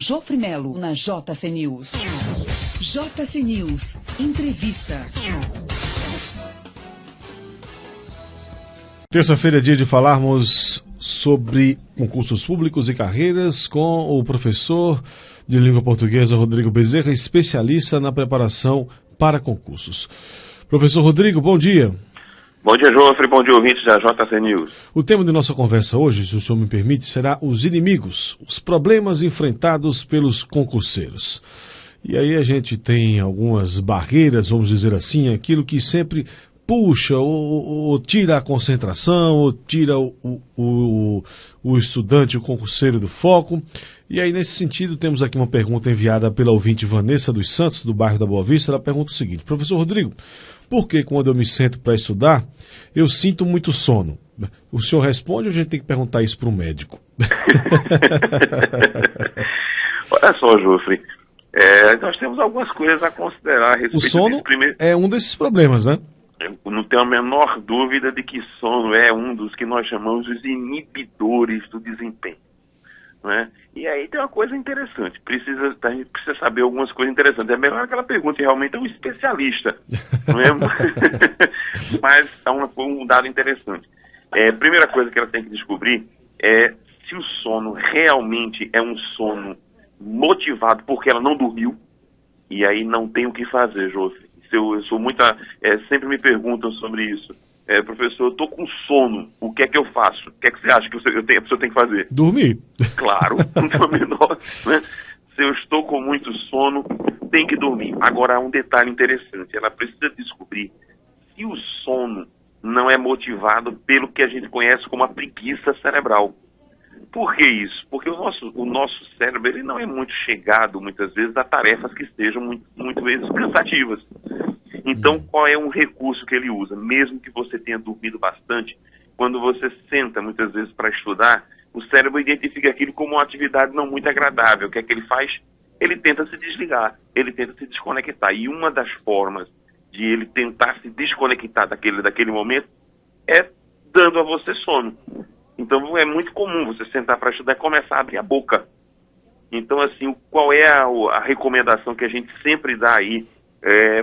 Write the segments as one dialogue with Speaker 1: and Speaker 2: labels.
Speaker 1: Jofre Melo, na JC News. JC News. Entrevista.
Speaker 2: Terça-feira é dia de falarmos sobre concursos públicos e carreiras com o professor de língua portuguesa Rodrigo Bezerra, especialista na preparação para concursos. Professor Rodrigo, bom dia.
Speaker 3: Bom dia, Jofre. Bom dia, ouvintes da JC News.
Speaker 2: O tema de nossa conversa hoje, se o senhor me permite, será os inimigos, os problemas enfrentados pelos concurseiros. E aí a gente tem algumas barreiras, vamos dizer assim, aquilo que sempre puxa ou tira a concentração, ou tira o estudante, o concurseiro do foco. E aí, nesse sentido, temos aqui uma pergunta enviada pela ouvinte Vanessa dos Santos, do bairro da Boa Vista. Ela pergunta o seguinte: professor Rodrigo, por que quando eu me sento para estudar, eu sinto muito sono? O senhor responde ou a gente tem que perguntar isso para um médico?
Speaker 3: Olha só, Jofre, nós temos algumas coisas a considerar a respeito.
Speaker 2: O sono é um desses problemas, né?
Speaker 3: Eu não tenho a menor dúvida de que sono é um dos que nós chamamos de inibidores do desempenho, não é? E aí tem uma coisa interessante, a gente precisa saber algumas coisas interessantes. É melhor que ela pergunte realmente a um especialista, não é? Mas foi um dado interessante. Primeira coisa que ela tem que descobrir é se o sono realmente é um sono motivado porque ela não dormiu, e aí não tem o que fazer, José. Eu sou sempre me perguntam sobre isso. Professor, eu estou com sono, o que é que eu faço? O que é que você acha que a pessoa tem que fazer?
Speaker 2: Dormir.
Speaker 3: Claro, não tem o menor, né? Se eu estou com muito sono, tem que dormir. Agora, há um detalhe interessante, ela precisa descobrir se o sono não é motivado pelo que a gente conhece como a preguiça cerebral. Por que isso? Porque o nosso cérebro ele não é muito chegado, muitas vezes, a tarefas que sejam muito vezes cansativas. Então, qual é um recurso que ele usa? Mesmo que você tenha dormido bastante, quando você senta, muitas vezes, para estudar, o cérebro identifica aquilo como uma atividade não muito agradável. O que é que ele faz? Ele tenta se desligar, ele tenta se desconectar. E uma das formas de ele tentar se desconectar daquele momento é dando a você sono. Então, é muito comum você sentar para estudar e começar a abrir a boca. Então, assim, qual é a recomendação que a gente sempre dá aí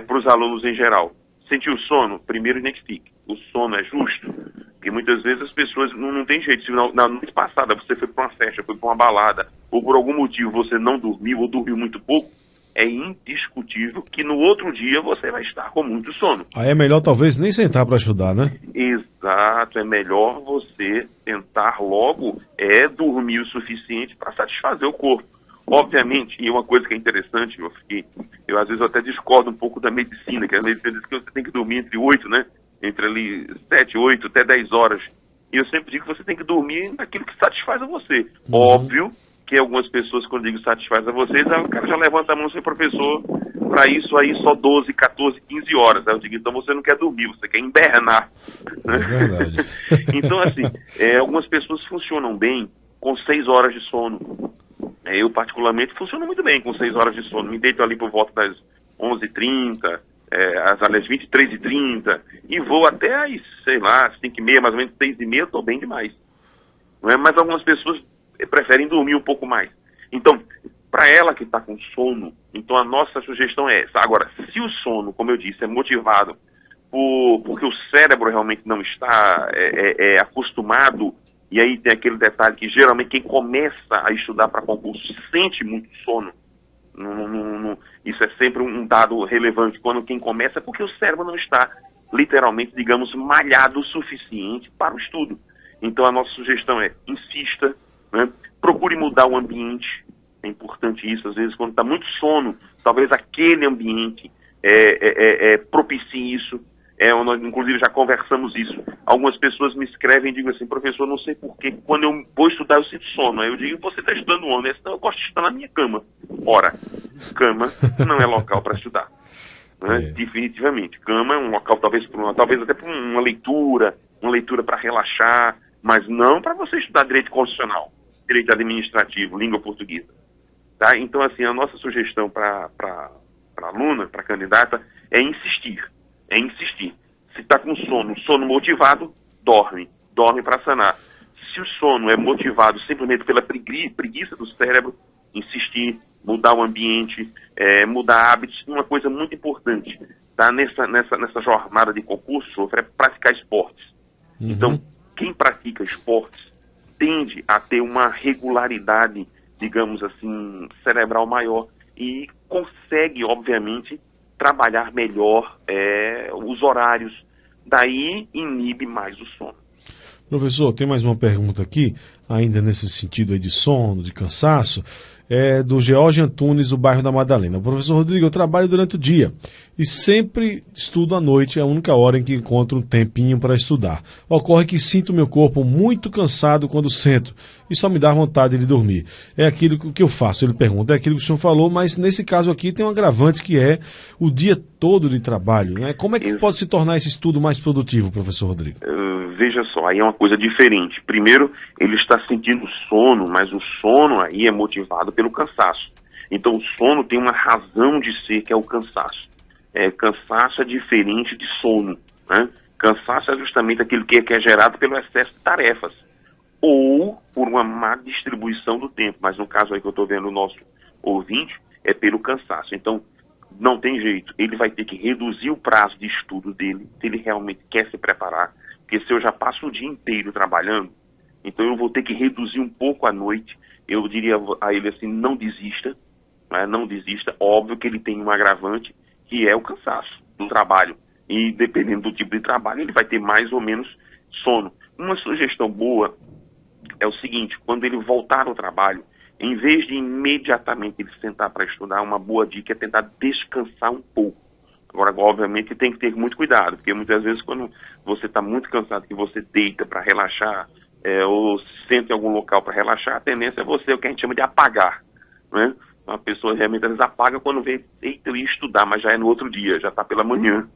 Speaker 3: para os alunos em geral? Sentiu sono? Primeiro identifique. O sono é justo? Porque muitas vezes as pessoas não tem jeito. Se na noite passada você foi para uma festa, foi para uma balada, ou por algum motivo você não dormiu ou dormiu muito pouco, é indiscutível que no outro dia você vai estar com muito sono.
Speaker 2: Aí é melhor talvez nem sentar para estudar, né?
Speaker 3: Exato, é melhor você tentar logo dormir o suficiente para satisfazer o corpo. Obviamente, e uma coisa que é interessante, eu às vezes até discordo um pouco da medicina, que a medicina diz que você tem que dormir entre 8, né? Entre ali 7, 8, até 10 horas. E eu sempre digo que você tem que dormir naquilo que satisfaz a você. Óbvio que algumas pessoas, quando digo satisfaz a vocês, o cara já levanta a mão e diz, professor, para isso aí só 12, 14, 15 horas. Aí eu digo, então você não quer dormir, você quer invernar.
Speaker 2: É verdade.
Speaker 3: Então, assim, algumas pessoas funcionam bem com 6 horas de sono. Eu, particularmente, funciono muito bem com 6 horas de sono. Me deito ali por volta das 11h30, às 23h30, e vou até às, 5h30, mais ou menos 6h30, estou bem demais. Não é? Mas algumas pessoas preferem dormir um pouco mais. Então, para ela que está com sono, então a nossa sugestão é essa. Agora, se o sono, como eu disse, é motivado porque o cérebro realmente não está acostumado, e aí tem aquele detalhe que geralmente quem começa a estudar para concurso sente muito sono. Isso é sempre um dado relevante. Quando quem começa é porque o cérebro não está, literalmente, digamos, malhado o suficiente para o estudo. Então a nossa sugestão é, insista, né? Procure mudar o ambiente, é importante isso. Às vezes, quando está muito sono, talvez aquele ambiente propicie isso. Nós, inclusive, já conversamos isso. Algumas pessoas me escrevem e digam assim, professor, não sei porquê, quando eu vou estudar eu sinto sono. Aí eu digo, você está estudando onde? Não, eu gosto de estar na minha cama. Ora, cama não é local para estudar. Né? Definitivamente. Cama é um local talvez até para uma leitura para relaxar, mas não para você estudar direito constitucional, direito administrativo, língua portuguesa. Tá? Então, assim, a nossa sugestão para a aluna, para a candidata, é insistir. Se está com sono motivado, dorme para sanar. Se o sono é motivado simplesmente pela preguiça do cérebro, insistir, mudar o ambiente, mudar hábitos. Uma coisa muito importante, tá? Nessa jornada de concurso, é praticar esportes.
Speaker 2: Uhum.
Speaker 3: Então, quem pratica esportes tende a ter uma regularidade, digamos assim, cerebral maior e consegue, obviamente, trabalhar melhor os horários. Daí inibe mais o sono.
Speaker 2: Professor, tem mais uma pergunta aqui, ainda nesse sentido aí de sono, de cansaço, do George Antunes, do bairro da Madalena. Professor Rodrigo, eu trabalho durante o dia e sempre estudo à noite, é a única hora em que encontro um tempinho para estudar. Ocorre que sinto meu corpo muito cansado quando sento e só me dá vontade de dormir. É aquilo que eu faço, ele pergunta, é aquilo que o senhor falou, mas nesse caso aqui tem um agravante que é o dia todo de trabalho, né? Como é que pode se tornar esse estudo mais produtivo, professor Rodrigo?
Speaker 3: Veja só, aí é uma coisa diferente. Primeiro, ele está sentindo sono, mas o sono aí é motivado pelo cansaço. Então o sono tem uma razão de ser, que é o cansaço. Cansaço é diferente de sono, né? Cansaço é justamente aquilo que é gerado pelo excesso de tarefas ou por uma má distribuição do tempo, mas no caso aí que eu estou vendo o nosso ouvinte, é pelo cansaço. Então, não tem jeito, ele vai ter que reduzir o prazo de estudo dele, se ele realmente quer se preparar, porque se eu já passo o dia inteiro trabalhando, então eu vou ter que reduzir um pouco à noite. Eu diria a ele assim, não desista, né? Não desista. Óbvio que ele tem um agravante, que é o cansaço do trabalho, e dependendo do tipo de trabalho, ele vai ter mais ou menos sono. Uma sugestão boa é o seguinte: quando ele voltar ao trabalho, em vez de imediatamente ele sentar para estudar, uma boa dica é tentar descansar um pouco. Agora, obviamente, tem que ter muito cuidado, porque muitas vezes quando você está muito cansado, que você deita para relaxar, ou se senta em algum local para relaxar, a tendência é você, o que a gente chama de apagar, né? Uma pessoa realmente às vezes apaga quando vê, eita, eu ia estudar, mas já é no outro dia, já está pela manhã,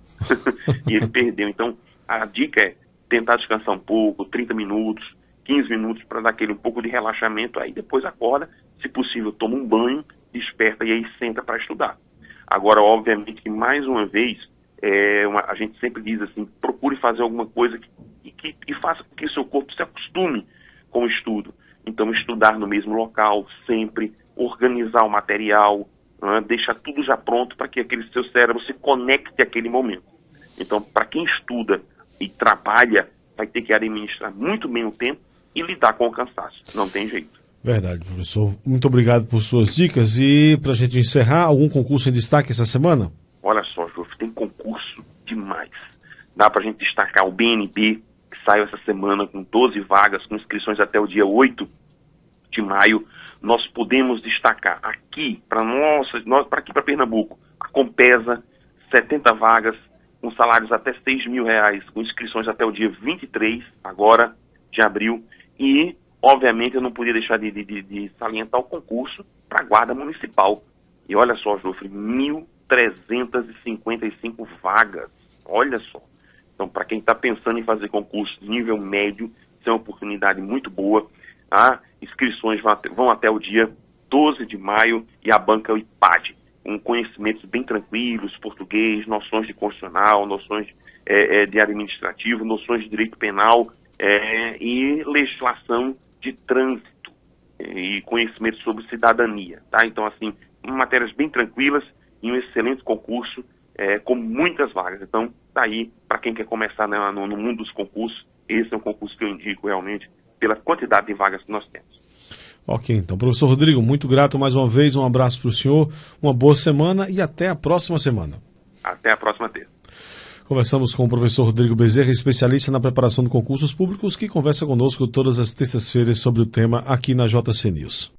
Speaker 3: e ele perdeu. Então, a dica é tentar descansar um pouco, 30 minutos, 15 minutos, para dar aquele um pouco de relaxamento, aí depois acorda, se possível, toma um banho, desperta e aí senta para estudar. Agora, obviamente, que mais uma vez, a gente sempre diz assim, procure fazer alguma coisa que faça com que seu corpo se acostume com o estudo. Então, estudar no mesmo local, sempre, organizar o material, né, deixar tudo já pronto para que aquele seu cérebro se conecte àquele momento. Então, para quem estuda e trabalha, vai ter que administrar muito bem o tempo e lidar com o cansaço. Não tem jeito.
Speaker 2: Verdade, professor. Muito obrigado por suas dicas. E para a gente encerrar, algum concurso em destaque essa semana?
Speaker 3: Olha só, Jô, tem concurso demais. Dá para a gente destacar o BNB, que saiu essa semana com 12 vagas, com inscrições até o dia 8 de maio. Nós podemos destacar aqui, para Pernambuco, a Compesa, 70 vagas, com salários até R$6.000, com inscrições até o dia 23, agora, de abril. E, obviamente, eu não podia deixar de salientar o concurso para a Guarda Municipal. E olha só, Jofre, 1.355 vagas. Olha só. Então, para quem está pensando em fazer concurso de nível médio, isso é uma oportunidade muito boa. Tá? Inscrições vão até o dia 12 de maio e a banca é o IPAD, com conhecimentos bem tranquilos, português, noções de constitucional, noções de administrativo, noções de direito penal e legislação de trânsito e conhecimentos sobre cidadania. Tá? Então, assim, matérias bem tranquilas e um excelente concurso com muitas vagas. Então, tá aí, para quem quer começar no mundo dos concursos, esse é um concurso que eu indico realmente, pela quantidade de vagas que nós temos.
Speaker 2: Ok, então, professor Rodrigo, muito grato mais uma vez, um abraço para o senhor, uma boa semana e até a próxima semana.
Speaker 3: Até a próxima terça.
Speaker 2: Conversamos com o professor Rodrigo Bezerra, especialista na preparação de concursos públicos, que conversa conosco todas as terças-feiras sobre o tema aqui na JC News.